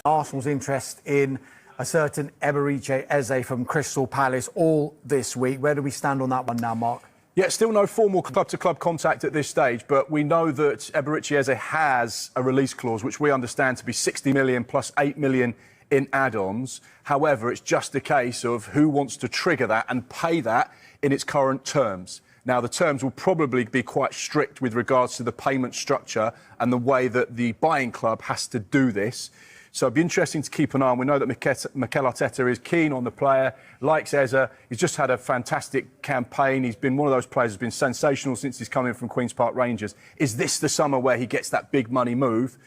Arsenal's interest in a certain Eberechi Eze from Crystal Palace all this week. Where do we stand on that one now, Mark? Yeah, still no formal club-to-club contact at this stage, but we know that Eberechi Eze has a release clause, which we understand to be 60 million plus 8 million in add-ons. However, it's just a case of who wants to trigger that and pay that in its current terms. Now, the terms will probably be quite strict with regards to the payment structure and the way that the buying club has to do this. So it'd be interesting to keep an eye on. We know that Mikel Arteta is keen on the player, likes Eze. He's just had a fantastic campaign. He's been one of those players who's been sensational since he's come in from Queen's Park Rangers. Is this the summer where he gets that big money move?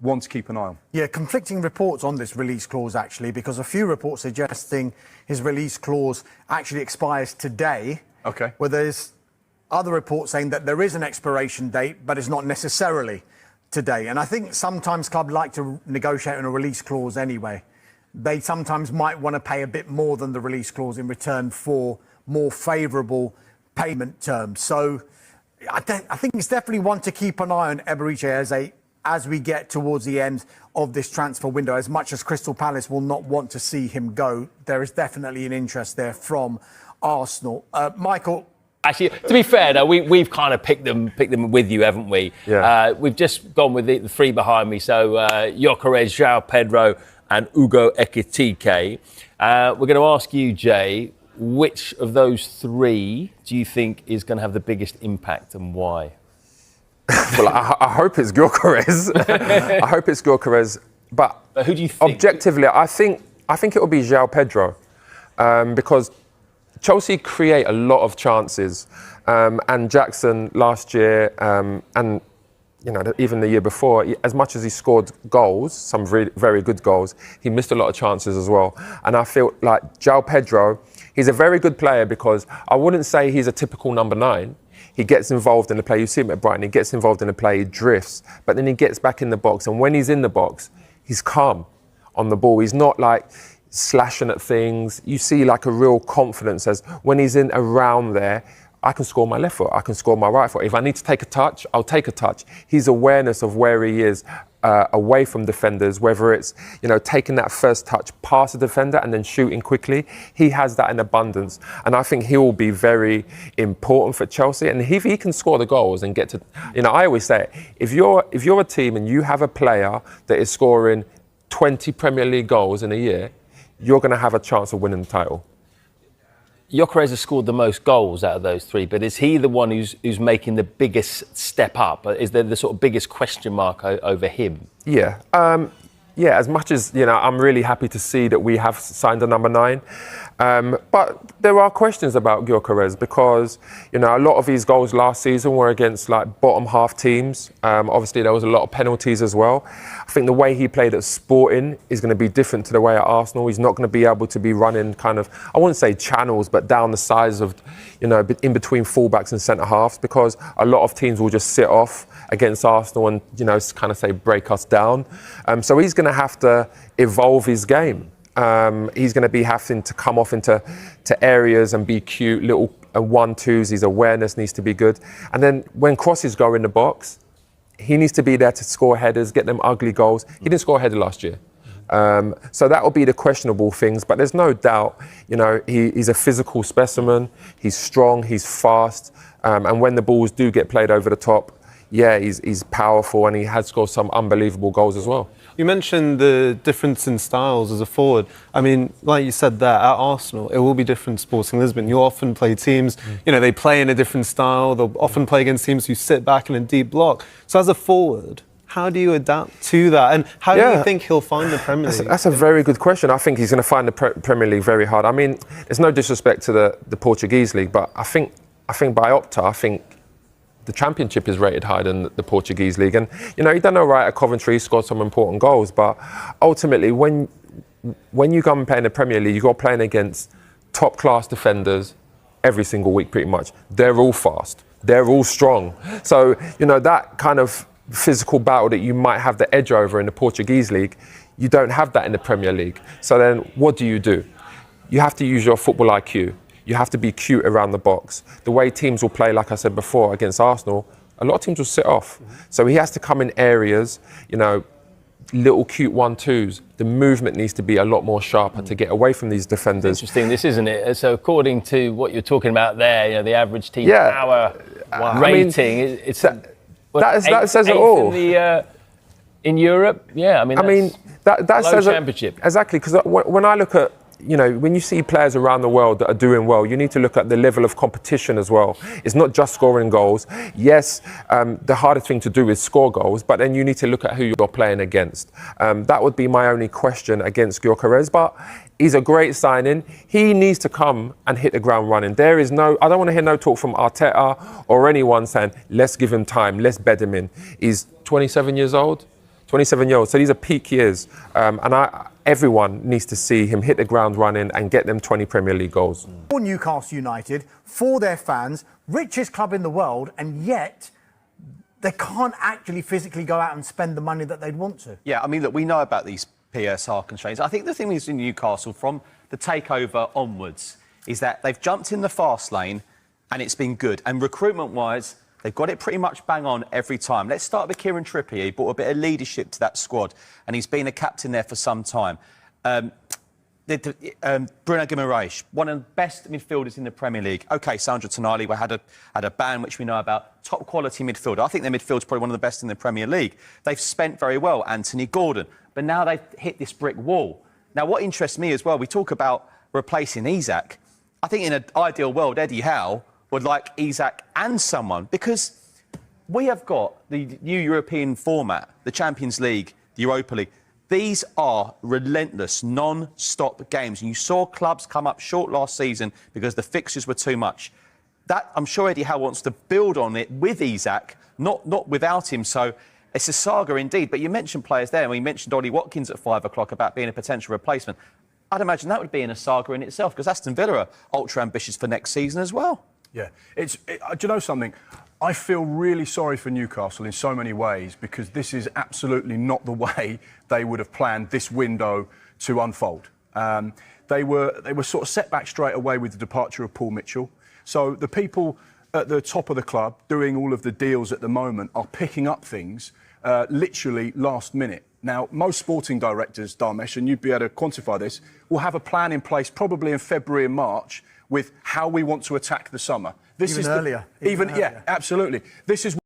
One to keep an eye on. Yeah, conflicting reports on this release clause, actually, because a few reports suggesting his release clause actually expires today. OK. Where there's other reports saying that there is an expiration date, but it's not necessarily today. And I think sometimes clubs like to negotiate on a release clause anyway. They sometimes might want to pay a bit more than the release clause in return for more favourable payment terms. So I think it's definitely one to keep an eye on, Eberechi Eze, as we get towards the end of this transfer window. As much as Crystal Palace will not want to see him go, there is definitely an interest there from Arsenal. Michael? Actually, to be fair, though, we've kind of picked them with you, haven't we? Yeah. We've just gone with the three behind me. So Gyökeres, João Pedro and Ugo Ekitike. We're going to ask you, Jay, which of those three do you think is going to have the biggest impact and why? Well, I hope it's Gyökeres. I hope it's Gyökeres. But who do you think? Objectively, I think it will be João Pedro. Because Chelsea create a lot of chances, and Jackson last year, and even the year before, as much as he scored goals, some really, very good goals, he missed a lot of chances as well. And I feel like João Pedro, he's a very good player because I wouldn't say he's a typical number 9. He gets involved in the play. You see him at Brighton. He gets involved in the play. He drifts, but then he gets back in the box. And when he's in the box, he's calm on the ball. He's not like slashing at things. You see like a real confidence as when he's in around there, I can score my left foot, I can score my right foot. If I need to take a touch, I'll take a touch. His awareness of where he is away from defenders, whether it's, taking that first touch past the defender and then shooting quickly, he has that in abundance. And I think he will be very important for Chelsea. And if he can score the goals and get to, I always say, if you're a team and you have a player that is scoring 20 Premier League goals in a year, you're going to have a chance of winning the title. Gyökeres has scored the most goals out of those three, but is he the one who's making the biggest step up? Is there the sort of biggest question mark over him? Yeah. As much as, I'm really happy to see that we have signed a number 9. But there are questions about Gyökeres because, a lot of his goals last season were against like bottom half teams. Obviously, there was a lot of penalties as well. I think the way he played at Sporting is going to be different to the way at Arsenal. He's not going to be able to be running kind of, I wouldn't say channels, but down the sides of, in between fullbacks and centre halves because a lot of teams will just sit off against Arsenal and, kind of say break us down. So he's going to have to evolve his game. He's going to be having to come off into areas and be cute, little 1-2s. His awareness needs to be good. And then when crosses go in the box, he needs to be there to score headers, get them ugly goals. He didn't score a header last year. So that will be the questionable things. But there's no doubt, he's a physical specimen. He's strong, he's fast. And when the balls do get played over the top, he's powerful and he has scored some unbelievable goals as well. You mentioned the difference in styles as a forward. I mean, like you said there, at Arsenal, it will be different to Sporting Lisbon. You often play teams, they play in a different style. They'll often play against teams who sit back in a deep block. So as a forward, how do you adapt to that? And how do you think he'll find the Premier League? That's a very good question. I think he's going to find the Premier League very hard. I mean, there's no disrespect to the Portuguese league, but I think by Opta, the Championship is rated higher than the Portuguese league. And, he done all right at Coventry, scored some important goals. But ultimately, when you go and play in the Premier League, you're playing against top-class defenders every single week, pretty much. They're all fast. They're all strong. So, that kind of physical battle that you might have the edge over in the Portuguese league, you don't have that in the Premier League. So then what do? You have to use your football IQ. You have to be cute around the box. The way teams will play, like I said before, against Arsenal, a lot of teams will sit off. So he has to come in areas, little cute 1-2s. The movement needs to be a lot more sharper to get away from these defenders. Interesting, this isn't it? So according to what you're talking about there, you know, the average team power rating, that says it all. In Europe, that says championship. Exactly, because when I look at, you know, when you see players around the world that are doing well, you need to look at the level of competition as well. It's not just scoring goals. Yes, the hardest thing to do is score goals, but then you need to look at who you're playing against. That would be my only question against Gyökeres, but he's a great signing. He needs to come and hit the ground running. I don't want to hear no talk from Arteta or anyone saying, let's give him time, let's bed him in. He's 27 years old. 27-year-old, so these are peak years, and everyone needs to see him hit the ground running and get them 20 Premier League goals. For Newcastle United, for their fans, richest club in the world, and yet they can't actually physically go out and spend the money that they'd want to. Yeah, I mean, look, we know about these PSR constraints. I think the thing is in Newcastle from the takeover onwards is that they've jumped in the fast lane and it's been good. And recruitment-wise, they've got it pretty much bang on every time. Let's start with Kieran Trippier. He brought a bit of leadership to that squad, and he's been a captain there for some time. Bruno Gyökeres, one of the best midfielders in the Premier League. OK, Sandro Tonali had a ban, which we know about. Top quality midfielder. I think their midfield's probably one of the best in the Premier League. They've spent very well. Anthony Gordon. But now they've hit this brick wall. Now, what interests me as well, we talk about replacing Isak. I think in an ideal world, Eddie Howe would like Isak and someone, because we have got the new European format, the Champions League, the Europa League. These are relentless, non-stop games. And you saw clubs come up short last season because the fixtures were too much. That, I'm sure Eddie Howe wants to build on it with Isak, not without him. So it's a saga indeed. But you mentioned players there, and we mentioned Ollie Watkins at 5 o'clock about being a potential replacement. I'd imagine that would be in a saga in itself, because Aston Villa are ultra ambitious for next season as well. Yeah, do you know something? I feel really sorry for Newcastle in so many ways, because this is absolutely not the way they would have planned this window to unfold. They were sort of set back straight away with the departure of Paul Mitchell. So the people at the top of the club doing all of the deals at the moment are picking up things literally last minute. Now, most sporting directors, Dharmesh, and you'd be able to quantify this, will have a plan in place probably in February and March with how we want to attack the summer. This even earlier. Yeah, absolutely. This is